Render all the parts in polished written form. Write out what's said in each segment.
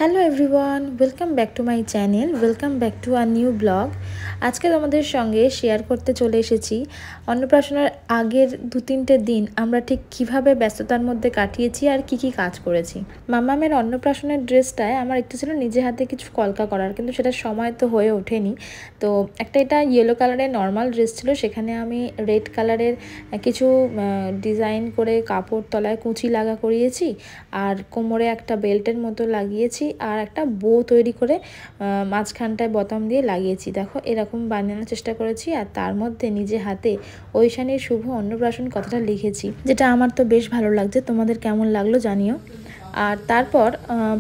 Hello everyone, welcome back to my channel, welcome back to a new blog. আজকে তোমাদের সঙ্গে share করতে চলে এসেছি অন্নপ্রাশনের আগের 2-3টে দিন আমরা ঠিক কিভাবে ব্যস্ততার মধ্যে কাটিয়েছি আর কি কি কাজ করেছি। মাম্মামের অন্নপ্রাশনের ড্রেসটায় আমার একটু ছিল নিজে হাতে কিছু কলকা করার, কিন্তু সেটা সময় তো হয়ে ওঠেনি। তো এটা ইয়েলো কালারের নর্মাল ড্রেস ছিল, সেখানে আমি রেড কালারের কিছু ডিজাইন করে কাপড় তলায় কুচি লাগা করিয়েছি, আর কোমরে একটা বেল্টের মতো লাগিয়েছি, আর একটা বো তৈরি করে মাঝখানটায় বোতাম দিয়ে লাগিয়েছি। দেখো এরকম বানানোর চেষ্টা করেছি, আর তার মধ্যে নিজে হাতে ঐশানীর শুভ অন্নপ্রাশন কথাটা লিখেছি, যেটা আমার তো বেশ ভালো লাগছে। তোমাদের কেমন লাগলো জানিও। আর তারপর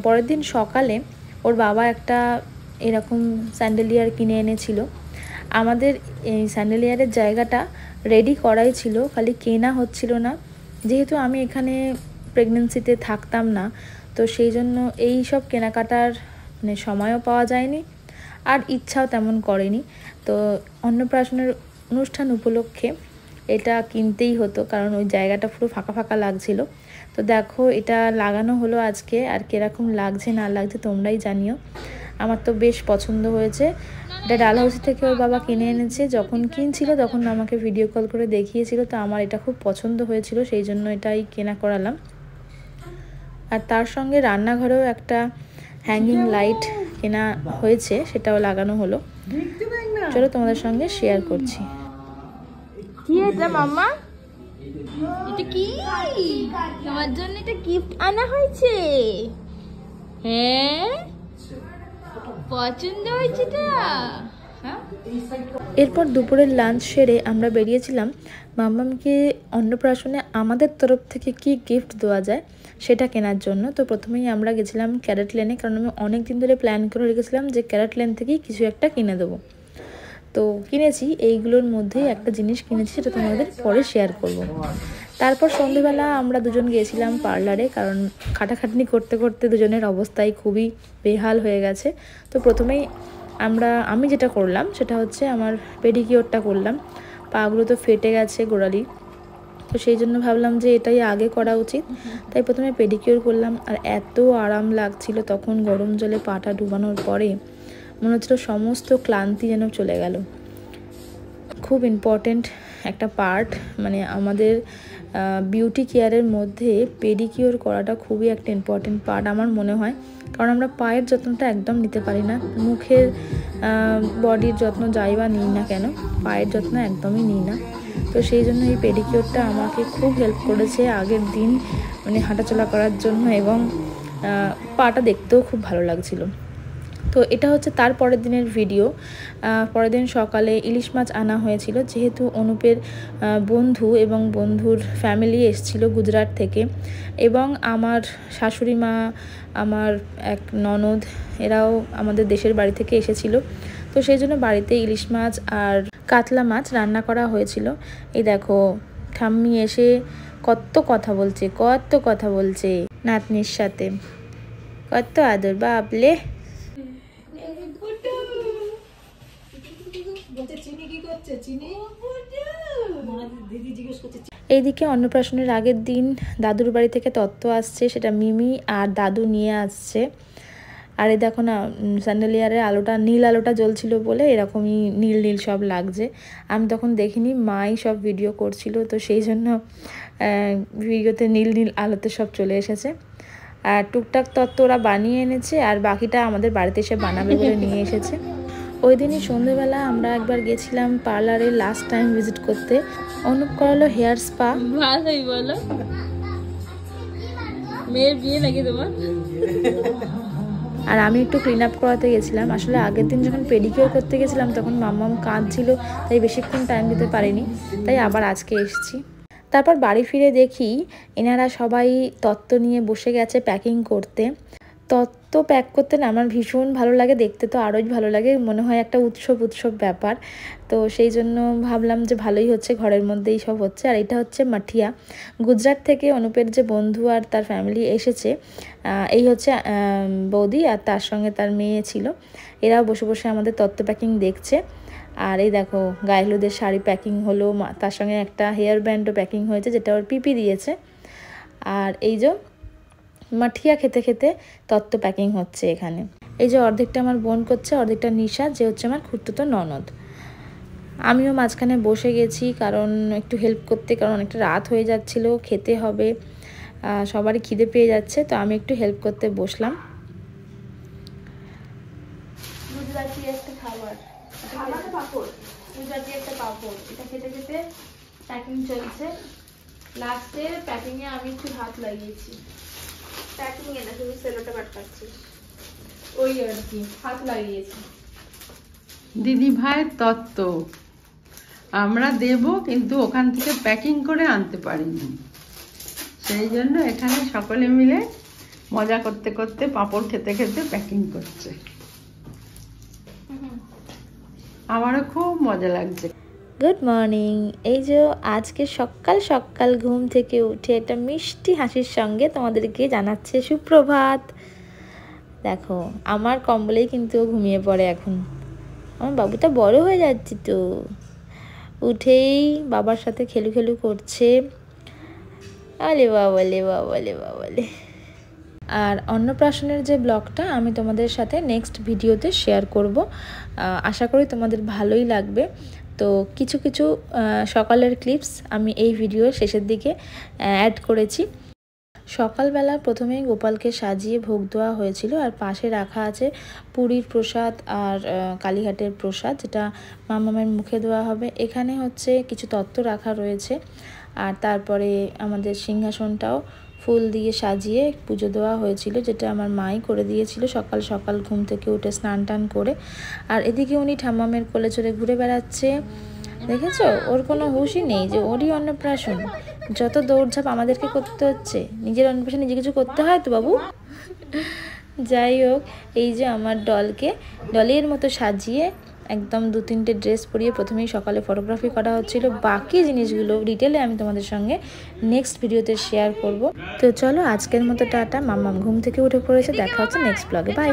পরের দিন সকালে ওর বাবা একটা এরকম স্যান্ডেলিয়ার কিনে এনেছিল। আমাদের এই স্যান্ডেলিয়ারের জায়গাটা রেডি করাই ছিল, খালি কেনা হচ্ছিল না। যেহেতু আমি এখানে প্রেগনেন্সিতে থাকতাম না, তো সেই জন্য এই সব কেনাকাটার সময়ও পাওয়া যায়নি, আর ইচ্ছাও তেমন করেনি। তো অন্নপ্রাশনের অনুষ্ঠান উপলক্ষে এটা কিনতেই হতো, কারণ ওই জায়গাটা পুরো ফাঁকা ফাঁকা লাগছিল। তো দেখো এটা লাগানো হলো আজকে, আর কীরকম লাগছে না লাগছে তোমরাই জানিও। আমার তো বেশ পছন্দ হয়েছে। এটা ডালহাউসি থেকে ওর বাবা কিনে এনেছে। যখন কিনছিল তখন আমাকে ভিডিও কল করে দেখিয়েছিল, তো আমার এটা খুব পছন্দ হয়েছিল, সেই জন্য এটাই কেনা করালাম। আর তার সঙ্গে রান্নাঘরেও একটা হ্যাঙ্গিং লাইট কেনা হয়েছে, সেটাও লাগানো হলো। চলো তোমাদের সঙ্গে শেয়ার করছি। কি এটা মাম্মা? এটা কি? তোমার জন্য এটা গিফট আনা হয়েছে। হ্যাঁ, পছন্দ হয়েছে এটা। এরপর দুপুরের লাঞ্চ সেরে আমরা বেরিয়েছিলাম মাম্মামকে অন্নপ্রাশনে আমাদের তরফ থেকে কি গিফট দেওয়া যায় সেটা কেনার জন্য। তো প্রথমেই আমরা গেছিলাম ক্যারেট লেনে, কারণ আমি অনেক দিন ধরে প্ল্যান করে রেখেছিলাম যে ক্যারেট লেন থেকেই কিছু একটা কিনে দেবো। তো কিনেছি, এইগুলোর মধ্যেই একটা জিনিস কিনেছি, সেটা তোমাদের পরে শেয়ার করব। তারপর সন্ধ্যেবেলা আমরা দুজন গিয়েছিলাম পার্লারে, কারণ খাটাখাটনি করতে করতে দুজনের অবস্থাই খুবই বেহাল হয়ে গেছে। তো প্রথমেই আমি যেটা করলাম সেটা হচ্ছে আমার পেডিকিওরটা করলাম। পাগুলো তো ফেটে গেছে গোড়ালি, তো সেই জন্য ভাবলাম যে এটাই আগে করা উচিত, তাই প্রথমে পেডিকিওর করলাম। আর এত আরাম লাগছিল তখন গরম জলে পাটা ডুবানোর পরে, মনে হচ্ছিল সমস্ত ক্লান্তি যেন চলে গেল। খুব ইম্পর্টেন্ট একটা পার্ট, আমাদের বিউটি কেয়ারের মধ্যে পেডিকিওর করাটা খুবই একটা ইম্পর্টেন্ট পার্ট আমার মনে হয়, কারণ আমরা পায়ের যত্নটা একদম নিতে পারি না। মুখের বডির যত্ন যাই বা নিই না কেন, পায়ের যত্ন একদমই নিই না। তো সেই জন্য এই পেডিকিওরটা আমাকে খুব হেল্প করেছে আগের দিন হাঁটাচলা করার জন্য, এবং পাটা দেখতেও খুব ভালো লাগছিল। তো এটা হচ্ছে তার পরের দিনের ভিডিও। পরের দিন সকালে ইলিশ মাছ আনা হয়েছিল, যেহেতু অনুপের বন্ধু এবং বন্ধুর ফ্যামিলি এসেছিল গুজরাট থেকে, এবং আমার শাশুড়ি মা, আমার এক ননদ, এরাও আমাদের দেশের বাড়ি থেকে এসেছিল। তো সেই জন্য বাড়িতে ইলিশ মাছ আর কাতলা মাছ রান্না করা হয়েছিল। এই দেখো ঠাম্মি এসে কত কথা বলছে নাতনির সাথে, কত আদর বাবলে। এইদিকে অন্নপ্রাশনের আগের দিন দাদুর বাড়ি থেকে তত্ত্ব আসছে, সেটা মিমি আর দাদু নিয়ে আসছে। আর এই দেখো না, স্যান্ডেলিয়ারের আলোটা, নীল আলোটা জ্বলছিল বলে এরকমই নীল নীল সব লাগছে। আমি তখন দেখিনি, মাই সব ভিডিও করছিল, তো সেই জন্য ভিডিওতে নীল নীল আলোতে সব চলে এসেছে। আর টুকটাক তত্ত্ব ওরা বানিয়ে এনেছে, আর বাকিটা আমাদের বাড়িতে এসে বানাবে বলে নিয়ে এসেছে। ওই দিনই সন্ধ্যেবেলা আমরা একবার গেছিলাম পার্লারে লাস্ট টাইম ভিজিট করতে। অনুপ করালো হেয়ার স্পা। ভালোই বলো, মেয়ের বিয়ে নাকি তোমার? আর আমি একটু ক্লিন আপ করাতে গেছিলাম। আসলে আগের দিন যখন পেডিকিওর করতে গেছিলাম তখন মাম্মাম কাঁদছিল, তাই বেশিক্ষণ টাইম দিতে পারিনি, তাই আবার আজকে এসেছি। তারপর বাড়ি ফিরে দেখি এনারা সবাই তত্ত্ব নিয়ে বসে গেছে প্যাকিং করতে। তত্ত্ব প্যাক করতে না আমার ভীষণ ভালো লাগে, দেখতে তো আরোই ভালো লাগে, মনে হয় একটা উৎসব ব্যাপার। তো সেই জন্য ভাবলাম যে ভালোই হচ্ছে, ঘরের মধ্যেই সব হচ্ছে। আর এটা হচ্ছে মাঠিয়া, গুজরাট থেকে অনুপের যে বন্ধু আর তার ফ্যামিলি এসেছে। এই হচ্ছে বৌদি, আর তার সঙ্গে তার মেয়ে ছিল। এরাও বসে বসে আমাদের তত্ত্ব প্যাকিং দেখছে। আর এই দেখো গায়ে হলুদের শাড়ি প্যাকিং হলো, তার সঙ্গে একটা হেয়ার ব্যান্ডও প্যাকিং হয়েছে, যেটা ওর পিপি দিয়েছে। আর এই যে মাঠিয়া খেতে খেতে তত্ত্ব প্যাকিং হচ্ছে এখানে। এই যে অর্ধেকটা আমার বোন করছে, অর্ধেকটা নিশা, যে হচ্ছে আমার খুঁড়তুতো ননদ। আমিও মাঝখানে বসে গেছি কারণ একটু হেল্প করতে, কারণ অনেকটা রাত হয়ে যাচ্ছিল, খেতে হবে, সবারই খিদে পেয়ে যাচ্ছে, তো আমি একটু হেল্প করতে বসলাম। গুজরাটি একটা খাবার, গুজরাটি একটা পাপড়, এটা খেতে খেতে প্যাকিং চলছে। লাস্টে প্যাকিংয়ে আমি একটু হাত লাগিয়েছি, প্যাকিংয়ে না, শুধু সেলোটা পাঠাচ্ছিস, ওই আর কি হাত লাগিয়েছি। দিদি ভাইয়ের তত্ত্ব আমরা দেব, কিন্তু ওখান থেকে প্যাকিং করে আনতে পারিনি, সেই জন্য এখানে সকলে মিলে মজা করতে করতে পাঁপড় খেতে খেতে প্যাকিং করছে। আমারও খুব মজা লাগছে। Good morning. এই যে আজকে সকাল সকাল ঘুম থেকে উঠে একটা মিষ্টি হাসির সঙ্গে তোমাদেরকে জানাচ্ছে সুপ্রভাত। দেখো আমার কম্বলেই কিন্তু ঘুমিয়ে পড়ে এখন। আমার বাবুটা বড় হয়ে যাচ্ছে তো, উঠেই বাবার সাথে খেলু খেলু করছে। আলে বাবালে বাবালে বাবালে। আর অন্নপ্রাশনের যে ব্লগটা আমি তোমাদের সাথে নেক্সট ভিডিওতে শেয়ার করব, আশা করি তোমাদের ভালোই লাগবে। তো কিছু কিছু সকালের ক্লিপস আমি এই ভিডিওর শেষের দিকে অ্যাড করেছি। সকালবেলা প্রথমেই গোপালকে সাজিয়ে ভোগ দেওয়া হয়েছিল, আর পাশে রাখা আছে পুরীর প্রসাদ আর কালীঘাটের প্রসাদ, যেটা মামামের মুখে দেওয়া হবে। এখানে হচ্ছে কিছু তত্ত্ব রাখা রয়েছে, আর তারপরে আমাদের সিংহাসনটাও ফুল দিয়ে সাজিয়ে পুজো দেওয়া হয়েছিল, যেটা আমার মাই করে দিয়েছিল সকাল সকাল ঘুম থেকে উঠে স্নান টান করে। আর এদিকে উনি ঠাম্মামের কোলে চড়ে ঘুরে বেড়াচ্ছে, দেখেছো? ওর কোনো হুঁশই নেই যে ওরই অন্নপ্রাশন। যত দৌড়ঝাঁপ আমাদেরকে করতে হচ্ছে, নিজের অন্নপ্রাশন নিজে কিছু করতে হয় তো বাবু। যাই হোক, এই যে আমার ডলের মতো সাজিয়ে একদম 2-3টে ড্রেস পরিয়ে প্রথমেই সকালে ফটোগ্রাফি করা হচ্ছিল। বাকি জিনিসগুলো ডিটেলে আমি তোমাদের সঙ্গে নেক্সট ভিডিওতে শেয়ার করব। তো চলো আজকের মতো টাটা। মাম্মাম ঘুম থেকে উঠে পড়েছে, দেখা হচ্ছে নেক্সট ব্লগে, বাই।